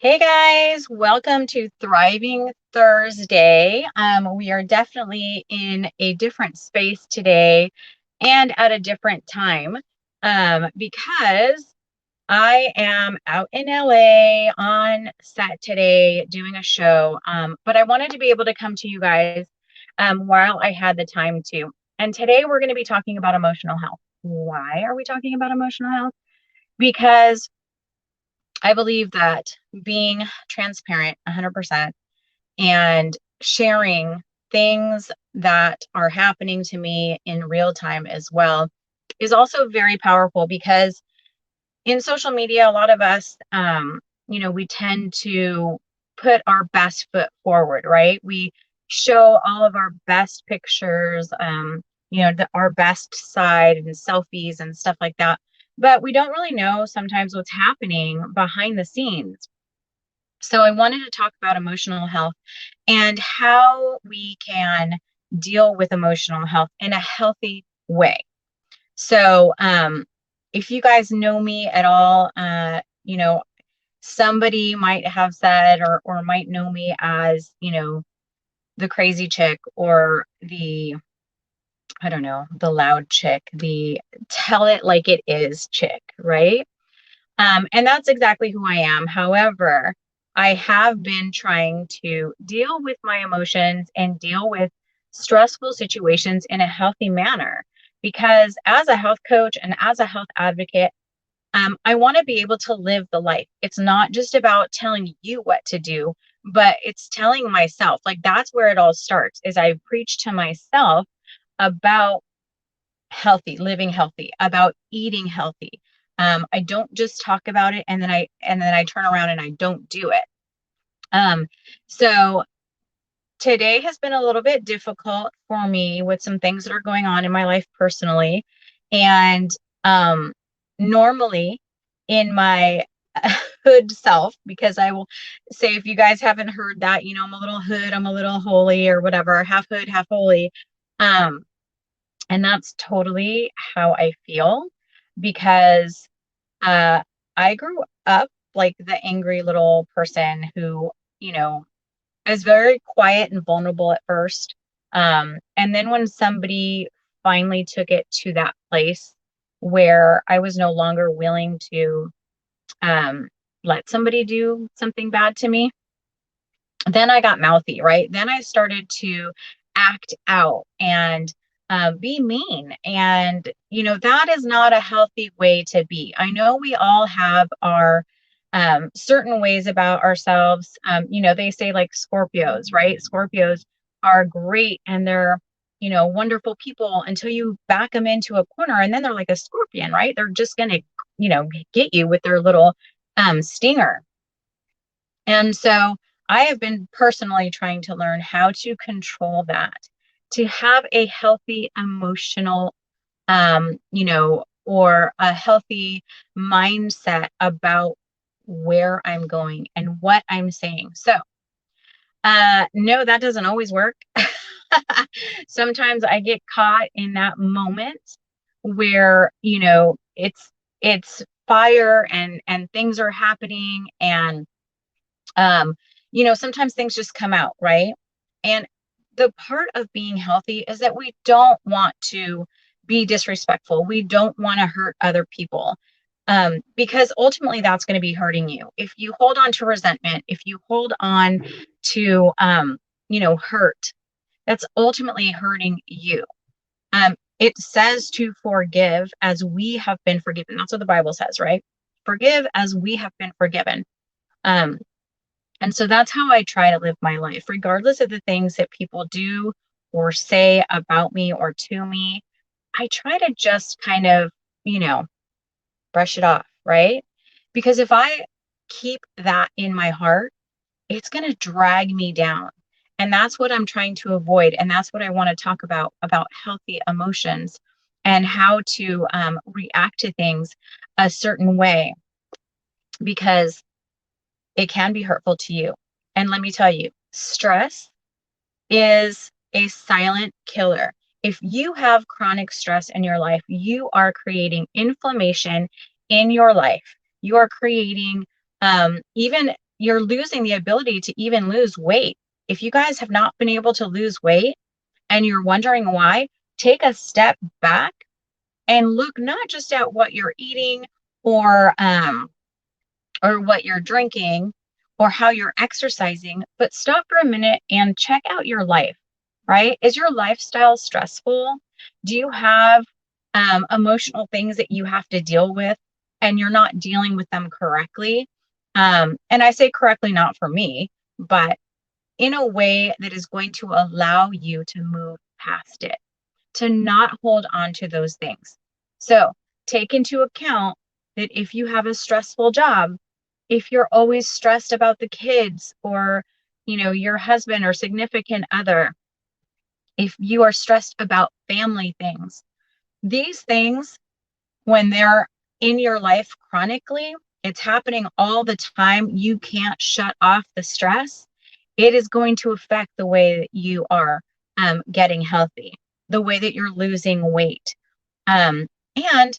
Hey guys, welcome to Thriving Thursday. We are definitely in a different space today and at a different time because I am out in LA on set today doing a show. But I wanted to be able to come to you guys while I had the time to. And today we're going to be talking about emotional health. Why are we talking about emotional health? Because I believe that being transparent 100% and sharing things that are happening to me in real time as well is also very powerful because in social media, a lot of us, we tend to put our best foot forward, right? We show all of our best pictures, our best side and selfies and stuff like that. But we don't really know sometimes what's happening behind the scenes. So I wanted to talk about emotional health and how we can deal with emotional health in a healthy way. So, if you guys know me at all, somebody might have said or might know me as, the crazy chick or I don't know, the loud chick, the tell it like it is chick, right? And that's exactly who I am. However, I have been trying to deal with my emotions and deal with stressful situations in a healthy manner. Because as a health coach and as a health advocate, I want to be able to live the life. It's not just about telling you what to do, but it's telling myself. Like that's where it all starts. Is I preach to myself about living healthy, about eating healthy. I don't just talk about it and then I turn around and I don't do it. Um, so today has been a little bit difficult for me with some things that are going on in my life personally. And normally in my hood self, because I will say, if you guys haven't heard that, I'm a little hood, I'm a little holy or whatever, half hood, half holy. Um, and that's totally how I feel because uh, I grew up like the angry little person who, you know, is very quiet and vulnerable at first. And then when somebody finally took it to that place where I was no longer willing to um, let somebody do something bad to me, then I got mouthy, right? Then I started to act out and be mean. And, that is not a healthy way to be. I know we all have our certain ways about ourselves. They say like Scorpios, right? Scorpios are great and they're, wonderful people until you back them into a corner and then they're like a scorpion, right? They're just going to, get you with their little stinger. And so I have been personally trying to learn how to control that, to have a healthy emotional, or a healthy mindset about where I'm going and what I'm saying. So, no, that doesn't always work. Sometimes I get caught in that moment where, it's fire and things are happening and um, sometimes things just come out, right? And the part of being healthy is that we don't want to be disrespectful. We don't want to hurt other people. Because ultimately that's going to be hurting you. If you hold on to resentment, if you hold on to, hurt, that's ultimately hurting you. It says to forgive as we have been forgiven. That's what the Bible says, right? Forgive as we have been forgiven. Um, and so that's how I try to live my life, regardless of the things that people do or say about me or to me. I try to just kind of, brush it off, right? Because if I keep that in my heart, it's going to drag me down. And that's what I'm trying to avoid. And that's what I want to talk about healthy emotions and how to react to things a certain way because it can be hurtful to you. And let me tell you, stress is a silent killer. If you have chronic stress in your life, you are creating inflammation in your life. You are creating even you're losing the ability to even lose weight. If you guys have not been able to lose weight and you're wondering why, take a step back and look not just at what you're eating or what you're drinking or how you're exercising, but stop for a minute and check out your life, right? Is your lifestyle stressful? Do you have emotional things that you have to deal with and you're not dealing with them correctly? And I say correctly, not for me, but in a way that is going to allow you to move past it, to not hold on to those things. So take into account that if you have a stressful job, if you're always stressed about the kids or, your husband or significant other, if you are stressed about family things, these things, when they're in your life chronically, it's happening all the time. You can't shut off the stress. It is going to affect the way that you are getting healthy, the way that you're losing weight. And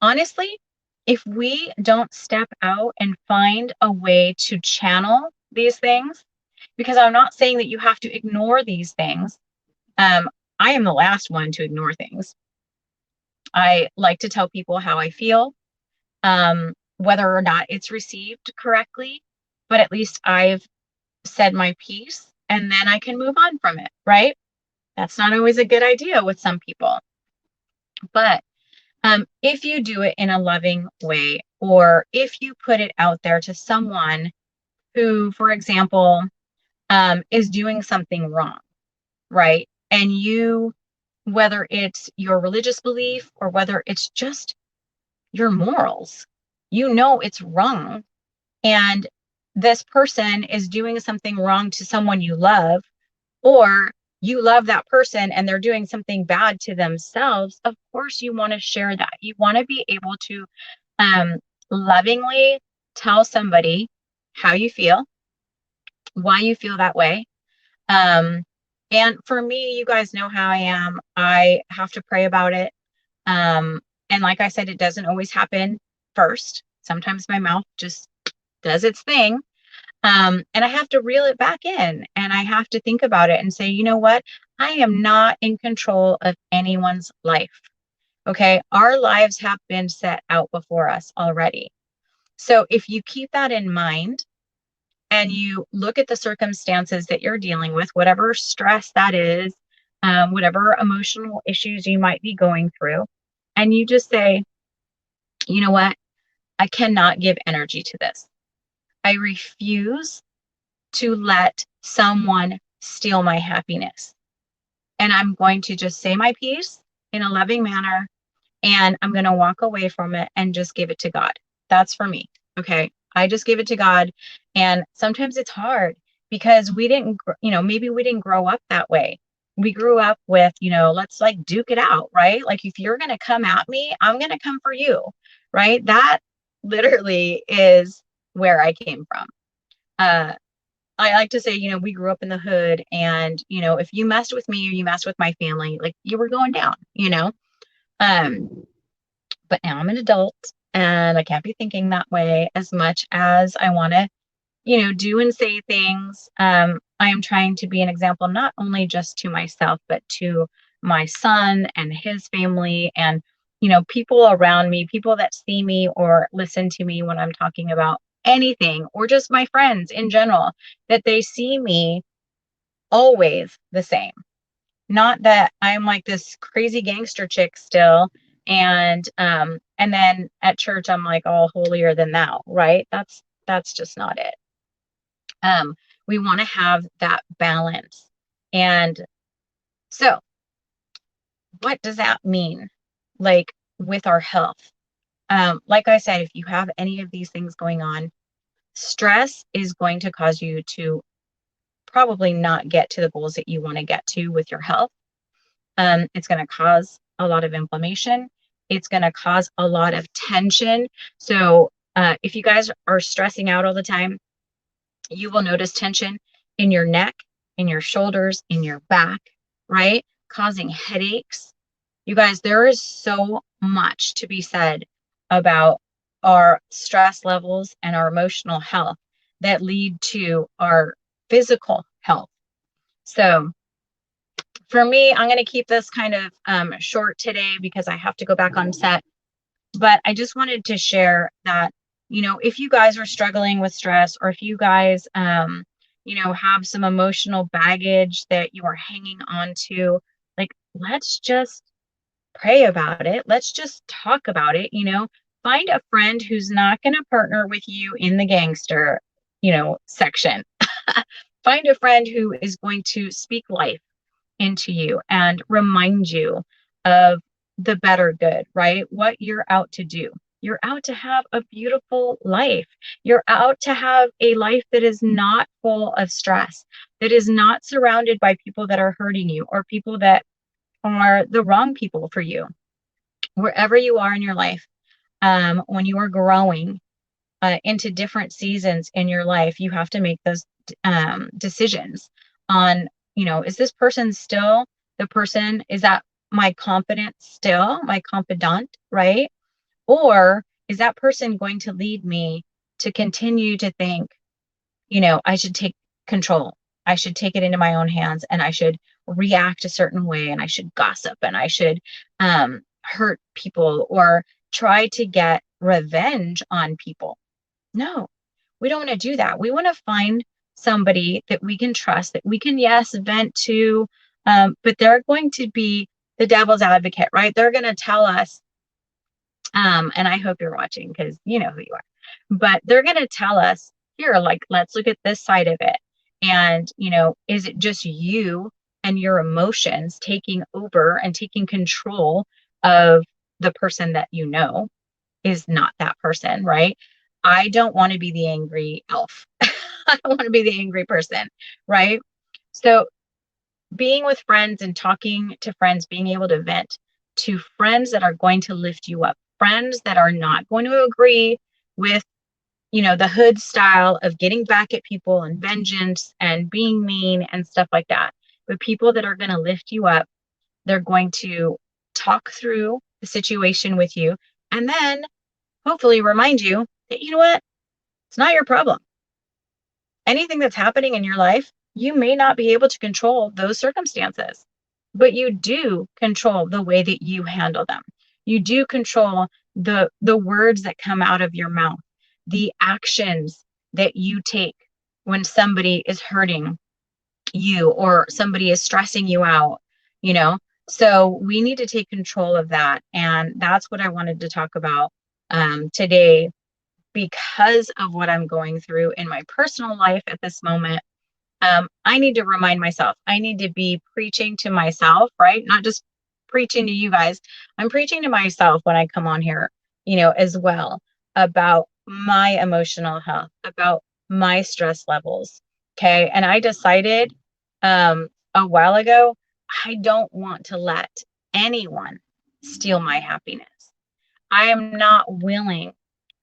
honestly, if we don't step out and find a way to channel these things, because I'm not saying that you have to ignore these things. I am the last one to ignore things. I like to tell people how I feel, whether or not it's received correctly, but at least I've said my piece and then I can move on from it, right? That's not always a good idea with some people. But if you do it in a loving way, or if you put it out there to someone who, for example, is doing something wrong, right? And you, whether it's your religious belief or whether it's just your morals, it's wrong. And this person is doing something wrong to someone you love, or you love that person and they're doing something bad to themselves. Of course, you want to share that. You want to be able to lovingly tell somebody how you feel, why you feel that way. And for me, you guys know how I am. I have to pray about it. And like I said, it doesn't always happen first. Sometimes my mouth just does its thing. And I have to reel it back in and I have to think about it and say, you know what? I am not in control of anyone's life. Okay. Our lives have been set out before us already. So if you keep that in mind and you look at the circumstances that you're dealing with, whatever stress that is, whatever emotional issues you might be going through, and you just say, you know what? I cannot give energy to this. I refuse to let someone steal my happiness. And I'm going to just say my piece in a loving manner and I'm going to walk away from it and just give it to God. That's for me. Okay. I just give it to God. And sometimes it's hard because maybe we didn't grow up that way. We grew up with, let's like duke it out, right? Like if you're going to come at me, I'm going to come for you, right? That literally is where I came from. I like to say, we grew up in the hood and, if you messed with me or you messed with my family, like you were going down, but now I'm an adult and I can't be thinking that way as much as I want to, do and say things. I am trying to be an example, not only just to myself, but to my son and his family and, people around me, people that see me or listen to me when I'm talking about anything, or just my friends in general, that they see me always the same. Not that I'm like this crazy gangster chick still. And then at church, I'm like all holier than thou, right? That's just not it. We want to have that balance. And so what does that mean? Like with our health? Like I said, if you have any of these things going on, stress is going to cause you to probably not get to the goals that you want to get to with your health. It's going to cause a lot of inflammation. It's going to cause a lot of tension. So if you guys are stressing out all the time, you will notice tension in your neck, in your shoulders, in your back, right? Causing headaches. You guys, there is so much to be said about our stress levels and our emotional health that lead to our physical health. So for me, I'm going to keep this kind of short today because I have to go back on set. But I just wanted to share that, if you guys are struggling with stress, or if you guys, have some emotional baggage that you are hanging on to, like, let's just pray about it. Let's just talk about it. Find a friend who's not going to partner with you in the gangster, section. Find a friend who is going to speak life into you and remind you of the better good, right? What you're out to do. You're out to have a beautiful life. You're out to have a life that is not full of stress, that is not surrounded by people that are hurting you or people that are the wrong people for you. Wherever you are in your life, when you are growing into different seasons in your life, you have to make those decisions on, is this person still the person? Is that my confidant still, my confidant, right? Or is that person going to lead me to continue to think, I should take control. I should take it into my own hands, and I should react a certain way, and I should gossip, and I should hurt people or try to get revenge on people. No, we don't want to do that. We want to find somebody that we can trust, that we can, yes, vent to, but they're going to be the devil's advocate, right? They're going to tell us, and I hope you're watching because you know who you are, but they're going to tell us, here, like, let's look at this side of it. And, is it just you and your emotions taking over and taking control of the person that is not that person, right? I don't want to be the angry elf. I don't want to be the angry person, right? So being with friends and talking to friends, being able to vent to friends that are going to lift you up, friends that are not going to agree with, the hood style of getting back at people and vengeance and being mean and stuff like that. But people that are going to lift you up, they're going to talk through the situation with you and then hopefully remind you that, you know what? It's not your problem. Anything that's happening in your life, you may not be able to control those circumstances, but you do control the way that you handle them. You do control the words that come out of your mouth, the actions that you take when somebody is hurting you or somebody is stressing you out, you know? So we need to take control of that. And that's what I wanted to talk about today, because of what I'm going through in my personal life at this moment. I need to remind myself, I need to be preaching to myself, right? Not just preaching to you guys. I'm preaching to myself when I come on here, as well, about my emotional health, about my stress levels. Okay. And I decided a while ago, I don't want to let anyone steal my happiness. I am not willing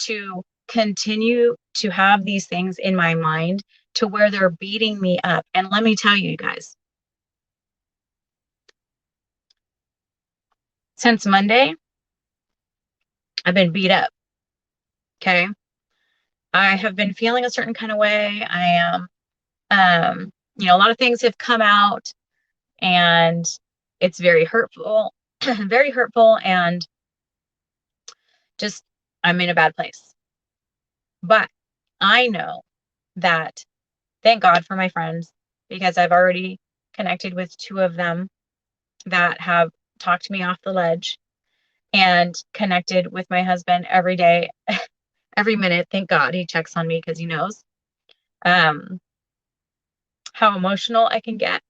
to continue to have these things in my mind to where they're beating me up. And let me tell you guys, since Monday, I've been beat up. Okay. I have been feeling a certain kind of way. I am, a lot of things have come out and it's very hurtful, very hurtful. And just, I'm in a bad place. But I know that, thank God for my friends, because I've already connected with 2 of them that have talked me off the ledge, and connected with my husband every day, every minute. Thank God he checks on me because he knows how emotional I can get,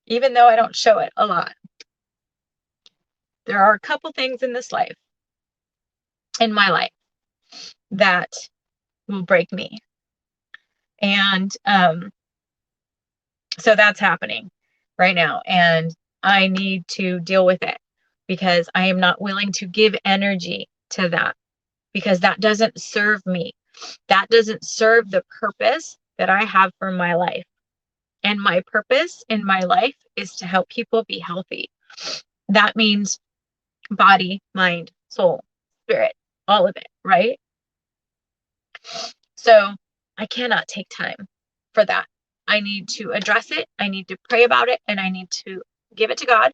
even though I don't show it a lot. There are a couple things in this life, in my life, that will break me. And so that's happening right now. And I need to deal with it because I am not willing to give energy to that, because that doesn't serve me. That doesn't serve the purpose that I have for my life. And my purpose in my life is to help people be healthy. That means body, mind, soul, spirit, all of it, right? So I cannot take time for that. I need to address it. I need to pray about it, and I need to give it to God,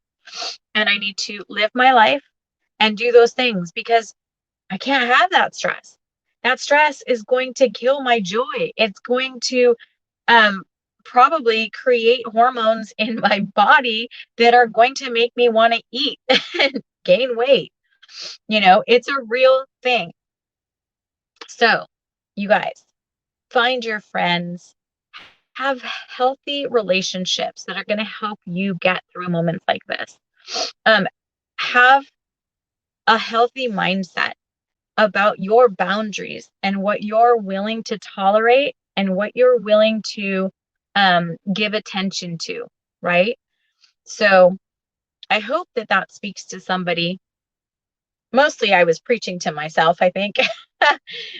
and I need to live my life and do those things, because I can't have that stress. That stress is going to kill my joy. It's going to um, probably create hormones in my body that are going to make me want to eat and gain weight. It's a real thing. So, you guys, find your friends, have healthy relationships that are going to help you get through moments like this. Have a healthy mindset about your boundaries and what you're willing to tolerate and what you're willing to give attention to, right? So I hope that that speaks to somebody. Mostly I was preaching to myself, I think.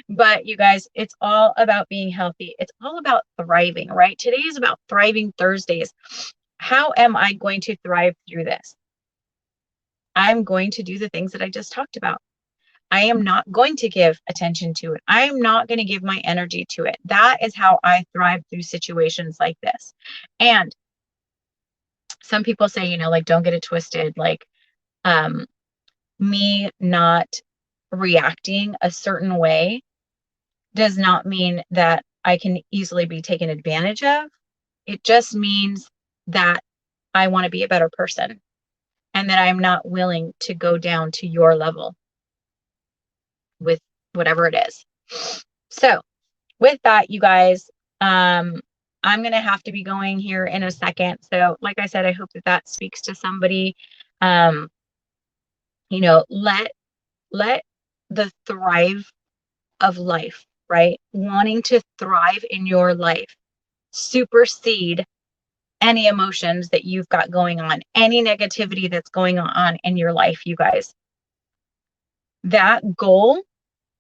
But you guys, it's all about being healthy. It's all about thriving, right? Today is about Thriving Thursdays. How am I going to thrive through this? I'm going to do the things that I just talked about. I am not going to give attention to it. I am not going to give my energy to it. That is how I thrive through situations like this. And some people say, like, don't get it twisted. Like, me not reacting a certain way does not mean that I can easily be taken advantage of. It just means that I want to be a better person and that I'm not willing to go down to your level with whatever it is. So, with that, you guys, I'm going to have to be going here in a second. So, like I said, I hope that that speaks to somebody. Um, let the thrive of life, right? Wanting to thrive in your life supersede any emotions that you've got going on, any negativity that's going on in your life, you guys. That goal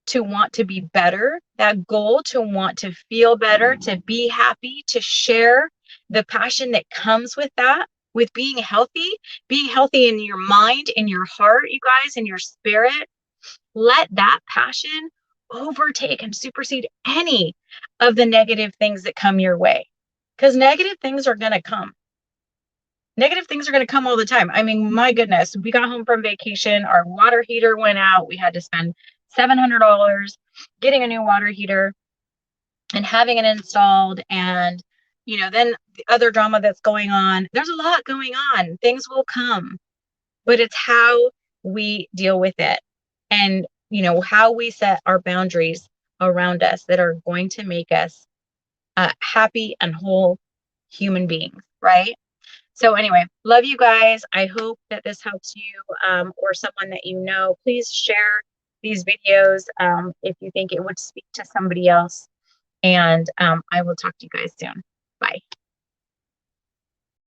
to want to be better, that goal to want to feel better, to be happy, to share the passion that comes with that, with being healthy in your mind, in your heart, you guys, in your spirit. Let that passion overtake and supersede any of the negative things that come your way. Because negative things are going to come. Negative things are going to come all the time. I mean, my goodness, we got home from vacation. Our water heater went out. We had to spend $700 getting a new water heater and having it installed. And, then the other drama that's going on. There's a lot going on. Things will come, but it's how we deal with it. And, how we set our boundaries around us that are going to make us happy and whole human beings, right? So anyway, love you guys. I hope that this helps you or someone that you know. Please share these videos if you think it would speak to somebody else. And I will talk to you guys soon.